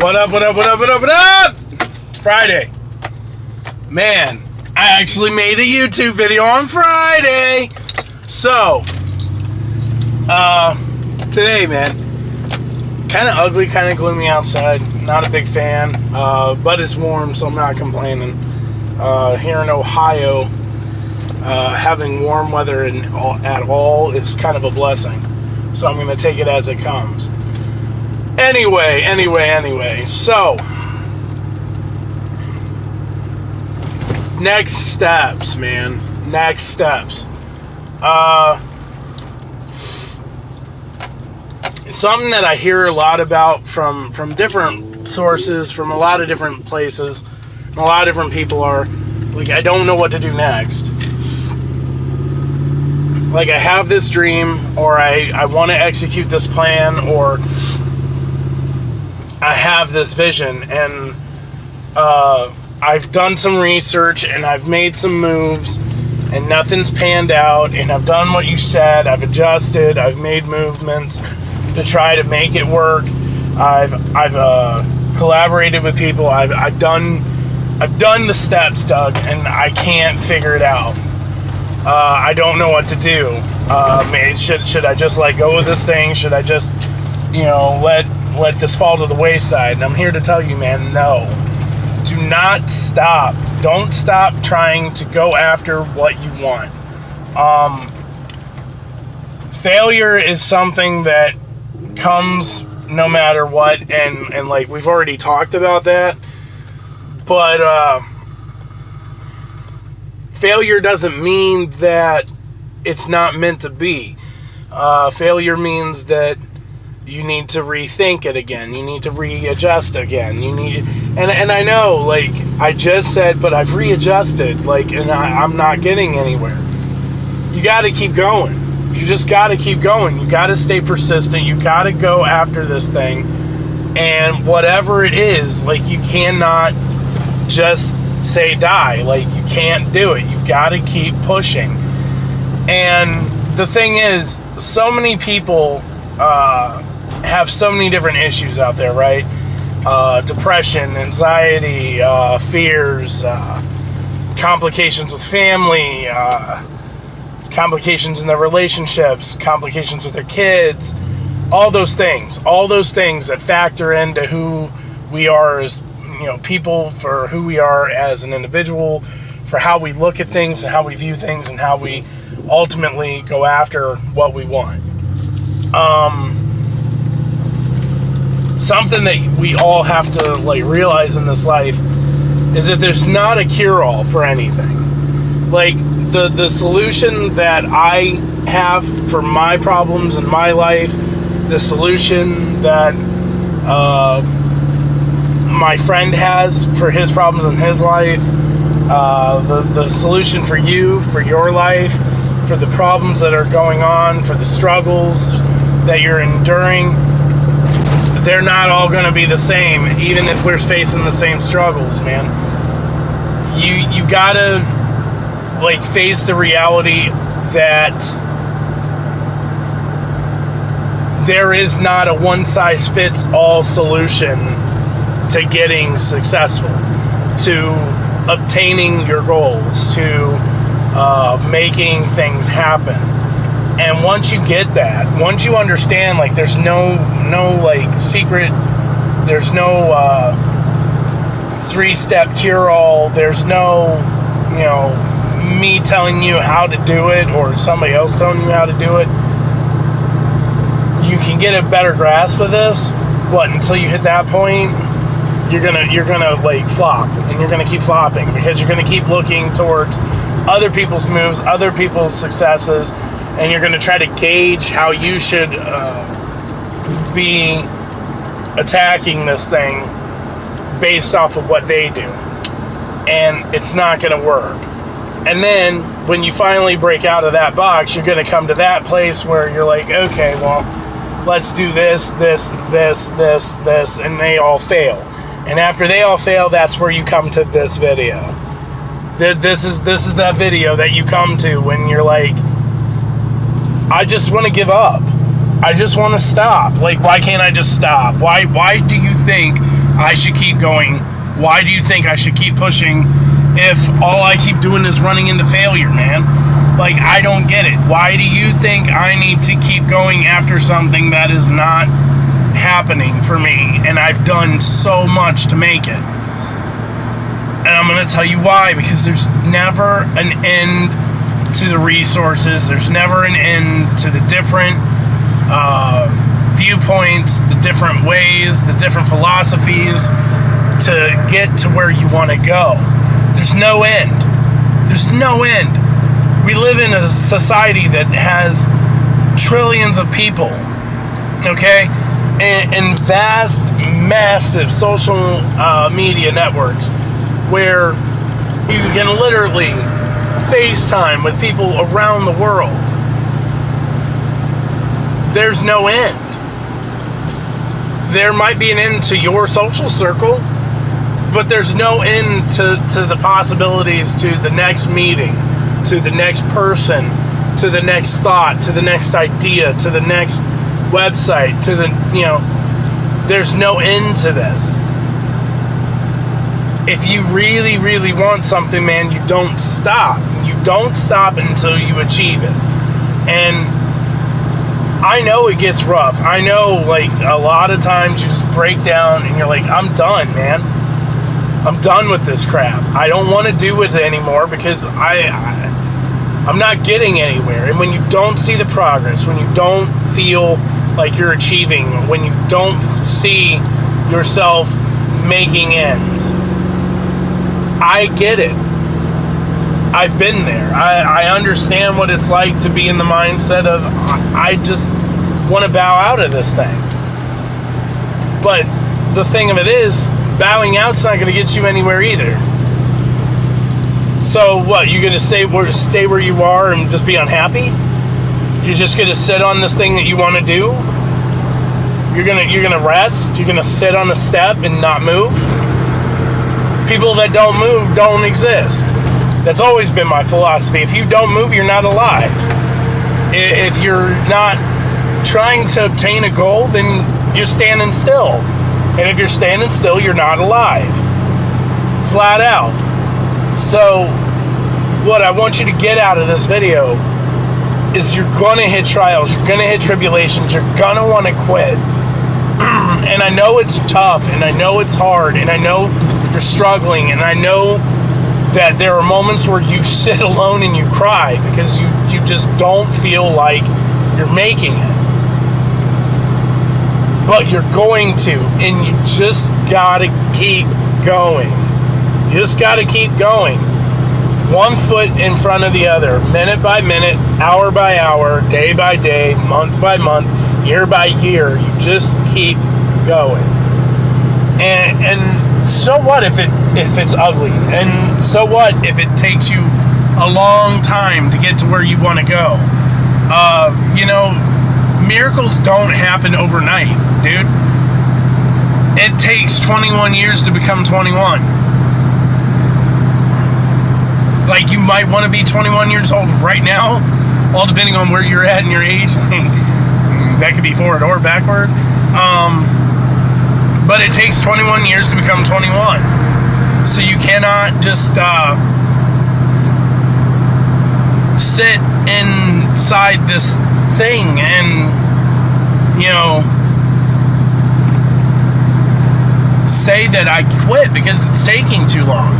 What up? It's Friday. Man, I actually made a YouTube video on Friday. So, today, man, kind of ugly, kind of gloomy outside. Not a big fan, but it's warm, so I'm not complaining. Here in Ohio, having warm weather at all is kind of a blessing. So I'm going to take it as it comes. Anyway, so next steps, man. Next steps. Something that I hear a lot about from different sources, from a lot of different places, and a lot of different people are like, I don't know what to do next. Like, I have this dream, or I want to execute this plan, or I have this vision, and I've done some research, and I've made some moves, and nothing's panned out, and I've done what you said, I've adjusted, I've made movements to try to make it work. I've collaborated with people, I've done the steps, Doug, and I can't figure it out. I don't know what to do. Should I just let go of this thing? Should I just, let this fall to the wayside? And I'm here to tell you, man, no. Do not stop. Don't stop trying to go after what you want. Failure is something that comes no matter what, and like we've already talked about that. But failure doesn't mean that it's not meant to be. Failure means that you need to rethink it again. You need to readjust again. And I know, like I just said, but I've readjusted, and I'm not getting anywhere. You got to keep going. You just got to keep going. You got to stay persistent. You got to go after this thing. And whatever it is, you cannot just say die. You can't do it. You've got to keep pushing. And the thing is, so many people have so many different issues out there, right? Depression, anxiety, fears, complications with family, complications in their relationships, complications with their kids, all those things that factor into who we are as people, for who we are as an individual, for how we look at things and how we view things and how we ultimately go after what we want. Something that we all have to realize in this life is that there's not a cure-all for anything. The solution that I have for my problems in my life, the solution that my friend has for his problems in his life, the solution for you, for your life, for the problems that are going on, for the struggles that you're enduring, they're not all going to be the same, even if we're facing the same struggles, man. You've got to face the reality that there is not a one-size-fits-all solution to getting successful, to obtaining your goals, to making things happen. And once you get that, once you understand, there's no secret, there's no 3-step cure-all, there's no, me telling you how to do it or somebody else telling you how to do it, you can get a better grasp of this. But until you hit that point, you're gonna flop, and you're gonna keep flopping, because you're gonna keep looking towards other people's moves, other people's successes, and you're gonna try to gauge how you should be attacking this thing based off of what they do, and it's not gonna work. And then when you finally break out of that box, you're gonna come to that place where you're like, okay, well, let's do this, and they all fail. And after they all fail, that's where you come to this video. This is that video that you come to when you're like, I just want to give up. I just want to stop. Why can't I just stop? Why do you think I should keep going? Why do you think I should keep pushing if all I keep doing is running into failure, man? Like, I don't get it. Why do you think I need to keep going after something that is not happening for me, and I've done so much to make it? And I'm going to tell you why. Because there's never an end to the resources. There's never an end to the different viewpoints, the different ways, the different philosophies to get to where you want to go. There's no end. There's no end. We live in a society that has trillions of people, okay? And vast, massive social media networks where you can literally FaceTime with people around the world. There's no end. There might be an end to your social circle, but there's no end to the possibilities, to the next meeting, to the next person, to the next thought, to the next idea, to the next website, to the, there's no end to this. If you really, really want something, man, you don't stop. You don't stop until you achieve it. And I know it gets rough. I know, like, a lot of times you just break down and you're like, I'm done, man. I'm done with this crap. I don't want to do it anymore because I'm not getting anywhere. And when you don't see the progress, when you don't feel like you're achieving, when you don't see yourself making ends, I get it. I've been there. I understand what it's like to be in the mindset of, I just want to bow out of this thing. But the thing of it is, bowing out's not going to get you anywhere either. So what, you going to stay where you are and just be unhappy? You're just going to sit on this thing that you want to do? You're going to rest? You're going to sit on a step and not move? People that don't move don't exist. That's always been my philosophy. If you don't move, you're not alive. If you're not trying to obtain a goal, then you're standing still. And if you're standing still, you're not alive. Flat out. So, what I want you to get out of this video is you're going to hit trials, you're going to hit tribulations, you're going to want to quit. And I know it's tough, and I know it's hard, and I know you're struggling, and I know that there are moments where you sit alone and you cry because you just don't feel like you're making it. But you're going to, and you just gotta keep going. You just gotta keep going. One foot in front of the other, minute by minute, hour by hour, day by day, month by month, year by year. You just keep going. And so what if it's ugly? And so what if it takes you a long time to get to where you want to go? Miracles don't happen overnight, dude. It takes 21 years to become 21. Like, you might want to be 21 years old right now, all depending on where you're at in your age. That could be forward or backward. But it takes 21 years to become 21. So you cannot just sit inside this thing and, say that I quit because it's taking too long.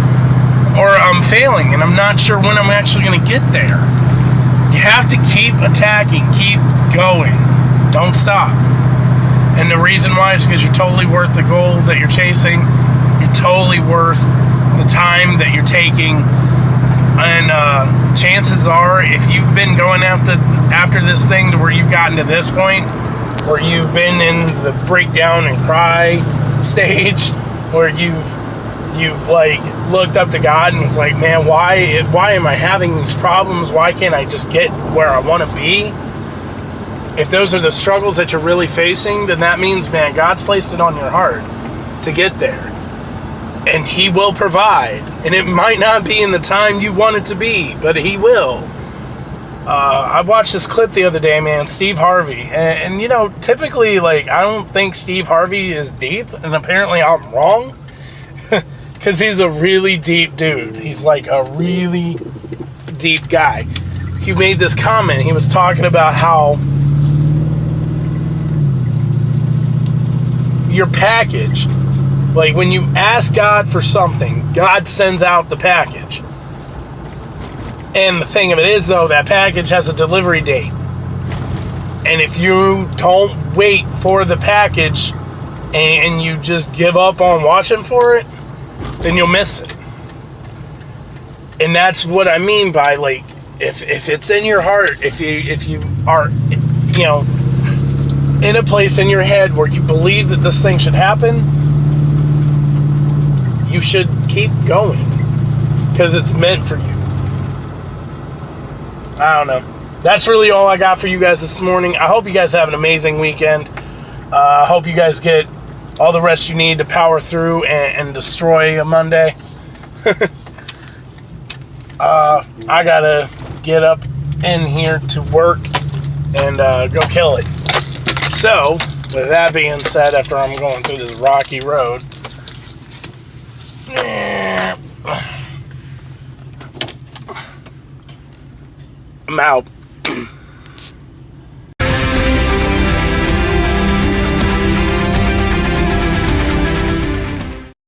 Or I'm failing and I'm not sure when I'm actually going to get there. You have to keep attacking, keep going. Don't stop. And the reason why is because you're totally worth the goal that you're chasing. You're totally worth the time that you're taking. And chances are, if you've been going after this thing to where you've gotten to this point, where you've been in the breakdown and cry stage, where you've like looked up to God and it's like, man, why am I having these problems? Why can't I just get where I want to be? If those are the struggles that you're really facing, then that means, man, God's placed it on your heart to get there. And He will provide. And it might not be in the time you want it to be, but He will. I watched this clip the other day, man. Steve Harvey, and you know, typically, like, I don't think Steve Harvey is deep, and apparently I'm wrong, because he's a really deep dude. He's like a really deep guy. He made this comment. He was talking about how your package, like when you ask God for something, God sends out the package. And the thing of it is, though, that package has a delivery date. And if you don't wait for the package and you just give up on watching for it, then you'll miss it. And that's what I mean by, like, if it's in your heart, if you are, you know, in a place in your head where you believe that this thing should happen, you should keep going because it's meant for you. I don't know. That's really all I got for you guys this morning. I hope you guys have an amazing weekend. I hope you guys get all the rest you need to power through and destroy a Monday. I gotta get up in here to work and go kill it. So, with that being said, after I'm going through this rocky road, I'm out.